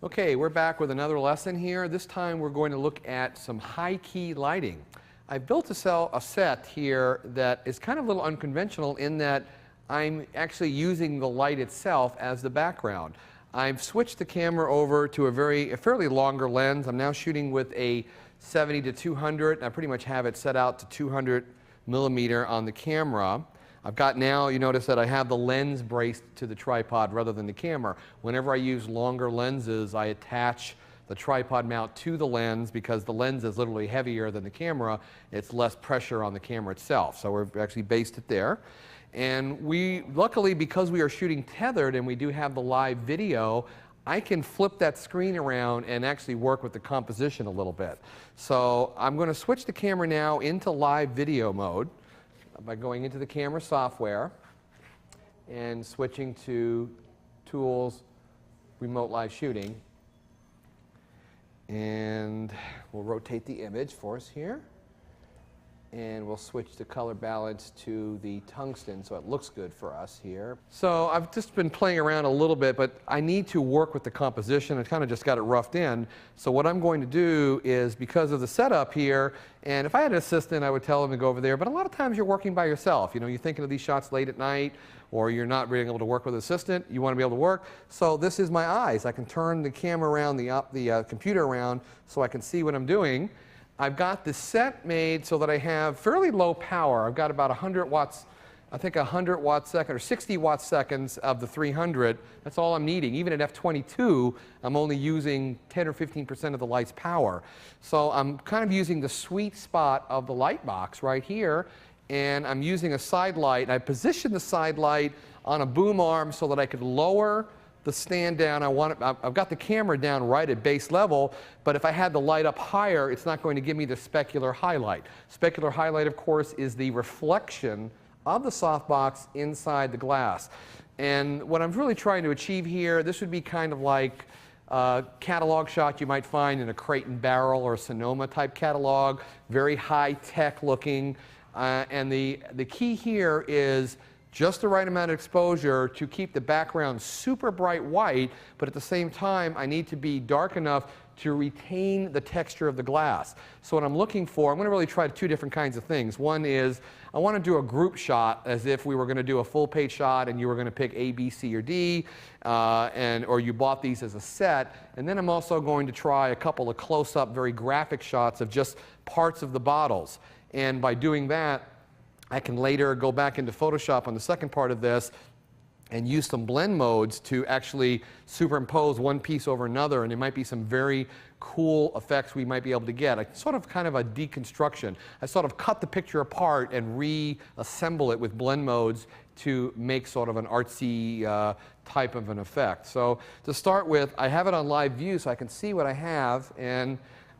Okay, we're back with another lesson here. This time we're going to look at some high-key lighting. I've built a set here that is kind of a little unconventional in that I'm actually using the light itself as the background. I've switched the camera over to a fairly longer lens. I'm now shooting with a 70 to 200. I pretty much have it set out to 200 millimeter on the camera. I've got now, you notice that I have the lens braced to the tripod rather than the camera. Whenever I use longer lenses, I attach the tripod mount to the lens because the lens is literally heavier than the camera. It's less pressure on the camera itself. So we're actually based it there. And luckily, because we are shooting tethered and we do have the live video, I can flip that screen around and actually work with the composition a little bit. So I'm going to switch the camera now into live video mode by going into the camera software and switching to Tools, Remote Live Shooting. And we'll rotate the image for us here. And we'll switch the color balance to the tungsten so it looks good for us here. So I've just been playing around a little bit, but I need to work with the composition. I kind of just got it roughed in. So what I'm going to do is, because of the setup here, and if I had an assistant, I would tell them to go over there, but a lot of times you're working by yourself. You know, you're thinking of these shots late at night, or you're not being able to work with an assistant. You want to be able to work. So this is my eyes. I can turn the camera around, the computer around, so I can see what I'm doing. I've got this set made so that I have fairly low power. I've got about 100 watts, I think 100 watt second or 60 watt seconds of the 300. That's all I'm needing. Even at f22, I'm only using 10 or 15% of the light's power. So I'm kind of using the sweet spot of the light box right here, and I'm using a side light. I position the side light on a boom arm so that I could lower the stand down. I've got the camera down right at base level, but if I had the light up higher, it's not going to give me the specular highlight. Specular highlight, of course, is the reflection of the softbox inside the glass. And what I'm really trying to achieve here, this would be kind of like a catalog shot you might find in a Crate and Barrel or a Sonoma type catalog, very high-tech looking. And the key here is just the right amount of exposure to keep the background super bright white, but at the same time, I need to be dark enough to retain the texture of the glass. So what I'm looking for, I'm going to really try two different kinds of things. One is I want to do a group shot as if we were going to do a full page shot and you were going to pick A, B, C, or D, or you bought these as a set. And then I'm also going to try a couple of close-up, very graphic shots of just parts of the bottles. And by doing that, I can later go back into Photoshop on the second part of this and use some blend modes to actually superimpose one piece over another, and there might be some very cool effects we might be able to get. Sort of kind of a deconstruction. I sort of cut the picture apart and reassemble it with blend modes to make sort of an artsy type of an effect. So to start with, I have it on live view so I can see what I have, and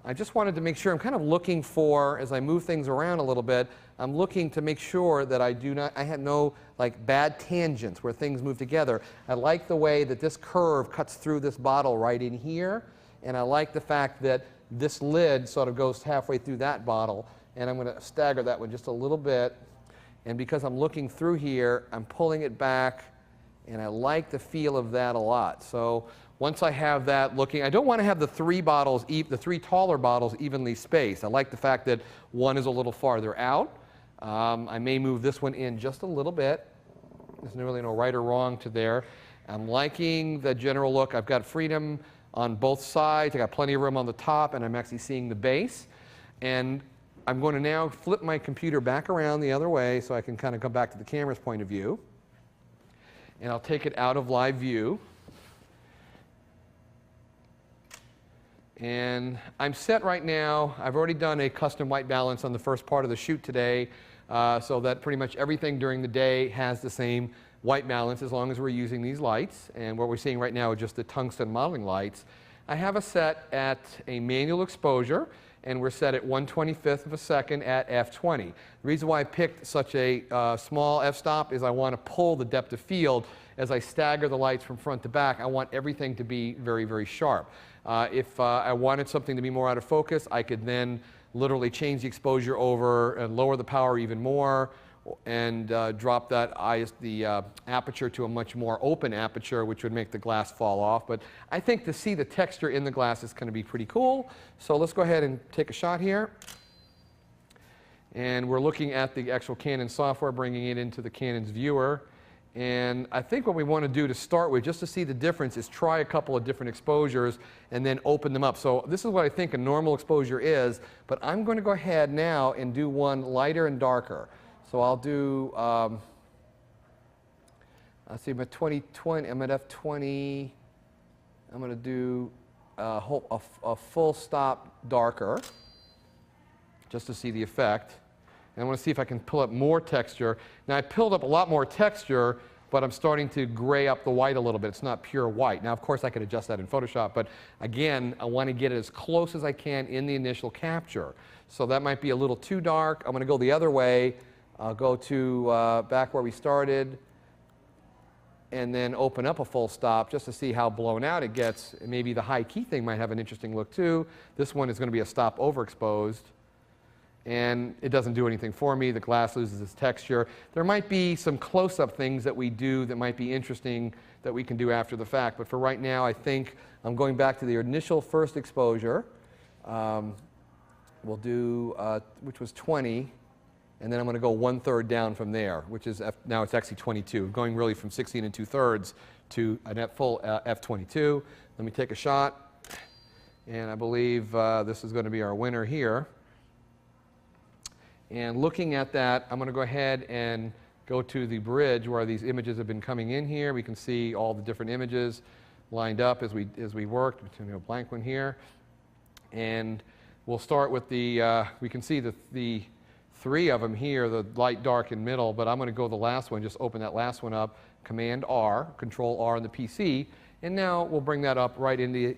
I just wanted to make sure I'm kind of looking for, as I move things around a little bit, I'm looking to make sure that I had no like bad tangents where things move together. I like the way that this curve cuts through this bottle right in here, and I like the fact that this lid sort of goes halfway through that bottle, and I'm going to stagger that one just a little bit. And because I'm looking through here, I'm pulling it back, and I like the feel of that a lot. So once I have that looking, I don't want to have the three taller bottles evenly spaced. I like the fact that one is a little farther out. I may move this one in just a little bit. There's really no right or wrong to there. I'm liking the general look. I've got freedom on both sides. I got plenty of room on the top, and I'm actually seeing the base. And I'm going to now flip my computer back around the other way so I can kind of come back to the camera's point of view. And I'll take it out of live view. And I'm set right now. I've already done a custom white balance on the first part of the shoot today, so that pretty much everything during the day has the same white balance as long as we're using these lights. And what we're seeing right now are just the tungsten modeling lights. I have a set at a manual exposure, and we're set at 1/25th of a second at f20. The reason why I picked such a small f-stop is I want to pull the depth of field. As I stagger the lights from front to back, I want everything to be very, very sharp. If I wanted something to be more out of focus, I could then literally change the exposure over and lower the power even more, and drop the aperture to a much more open aperture, which would make the glass fall off. But I think to see the texture in the glass is going to be pretty cool. So let's go ahead and take a shot here. And we're looking at the actual Canon software, bringing it into the Canon's viewer. And I think what we want to do to start with, just to see the difference, is try a couple of different exposures and then open them up. So this is what I think a normal exposure is, but I'm going to go ahead now and do one lighter and darker. So I'll do, let's see, I'm at 2020, I'm at f20. I'm going to do a full stop darker, just to see the effect. And I want to see if I can pull up more texture. Now I pulled up a lot more texture, but I'm starting to gray up the white a little bit. It's not pure white. Now of course I could adjust that in Photoshop, but again, I want to get it as close as I can in the initial capture. So that might be a little too dark. I'm going to go the other way. I'll go to back where we started, and then open up a full stop just to see how blown out it gets. Maybe the high key thing might have an interesting look too. This one is going to be a stop overexposed. And it doesn't do anything for me. The glass loses its texture. There might be some close-up things that we do that might be interesting that we can do after the fact. But for right now, I think I'm going back to the initial first exposure. We'll do, which was 20. And then I'm going to go 1/3 down from there, which is, now it's actually 22. Going really from 16 2/3 to a full f22. Let me take a shot. And I believe this is going to be our winner here. And looking at that, I'm going to go ahead and go to the bridge where these images have been coming in here. We can see all the different images lined up as we worked. A blank one here. And we'll start with the, we can see the three of them here, the light, dark, and middle, but I'm going to go the last one, just open that last one up, Command R, Control R on the PC, and now we'll bring that up right in the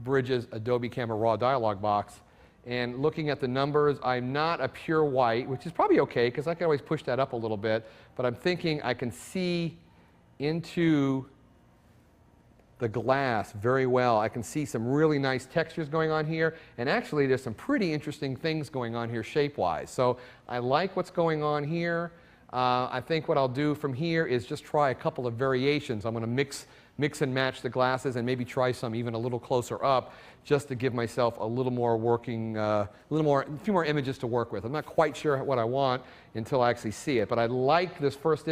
Bridges Adobe Camera Raw dialog box. And looking at the numbers, I'm not a pure white, which is probably okay because I can always push that up a little bit, but I'm thinking I can see into the glass very well. I can see some really nice textures going on here, and actually there's some pretty interesting things going on here shape-wise. So I like what's going on here. I think what I'll do from here is just try a couple of variations. I'm going to mix and match the glasses and maybe try some even a little closer up just to give myself a little more working, a few more images to work with. I'm not quite sure what I want until I actually see it, but I like this first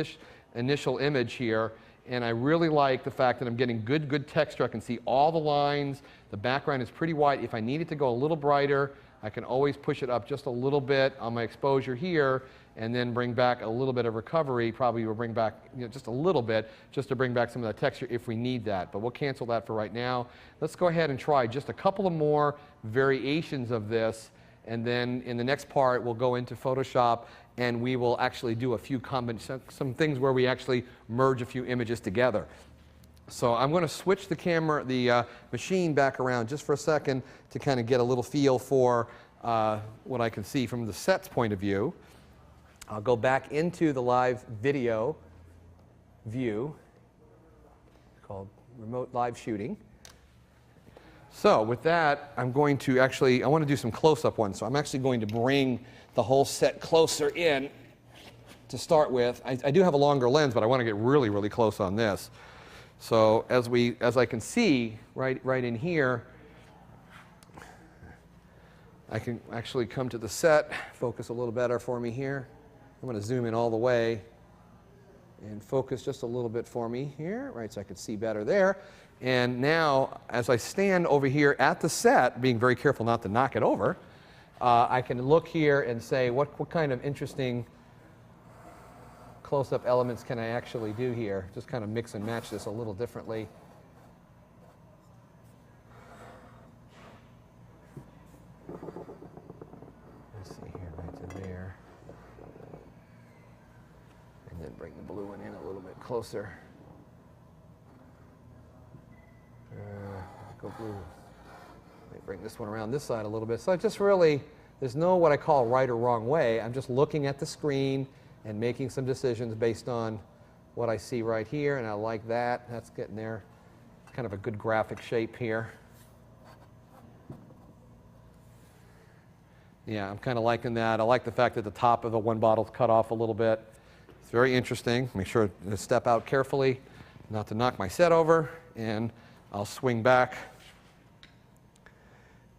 initial image here, and I really like the fact that I'm getting good texture. I can see all the lines. The background is pretty white. If I need it to go a little brighter, I can always push it up just a little bit on my exposure here and then bring back a little bit of recovery. Probably will bring back just a little bit just to bring back some of that texture if we need that. But we'll cancel that for right now. Let's go ahead and try just a couple of more variations of this. And then in the next part, we'll go into Photoshop and we will actually do a few some things where we actually merge a few images together. So I'm going to switch the machine back around just for a second to kind of get a little feel for what I can see from the set's point of view. I'll go back into the live video view called Remote Live Shooting. So with that, I'm going to actually, I want to do some close-up ones. So I'm actually going to bring the whole set closer in to start with. I do have a longer lens, but I want to get really, really close on this. So as I can see right in here, I can actually come to the set, focus a little better for me here. I'm going to zoom in all the way and focus just a little bit for me here, right, so I can see better there. And now, as I stand over here at the set, being very careful not to knock it over, I can look here and say, what kind of interesting close-up elements can I actually do here? Just kind of mix and match this a little differently. Let's see here, right to there. And then bring the blue one in a little bit closer. Go blue. Let me bring this one around this side a little bit. So I just really, there's no what I call right or wrong way. I'm just looking at the screen and making some decisions based on what I see right here, and I like that. That's getting there. It's kind of a good graphic shape here. Yeah, I'm kind of liking that. I like the fact that the top of the one bottle's cut off a little bit. It's very interesting. Make sure to step out carefully, not to knock my set over, and I'll swing back.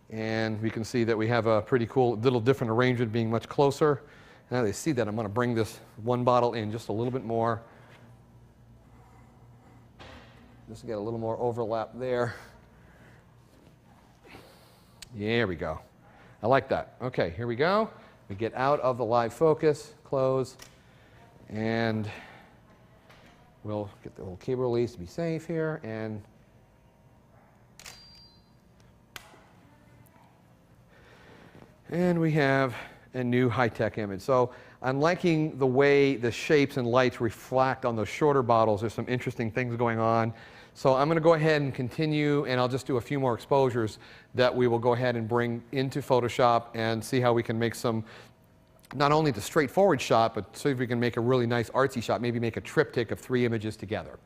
And we can see that we have a pretty cool, little different arrangement, being much closer. Now they see that I'm going to bring this one bottle in just a little bit more. Just to get a little more overlap there. There we go. I like that. Okay, here we go. We get out of the live focus, close, and we'll get the little cable release to be safe here, and we have a new high-tech image. So I'm liking the way the shapes and lights reflect on those shorter bottles. There's some interesting things going on. So I'm going to go ahead and continue, and I'll just do a few more exposures that we will go ahead and bring into Photoshop and see how we can make some, not only the straightforward shot, but see if we can make a really nice artsy shot, maybe make a triptych of 3 images together.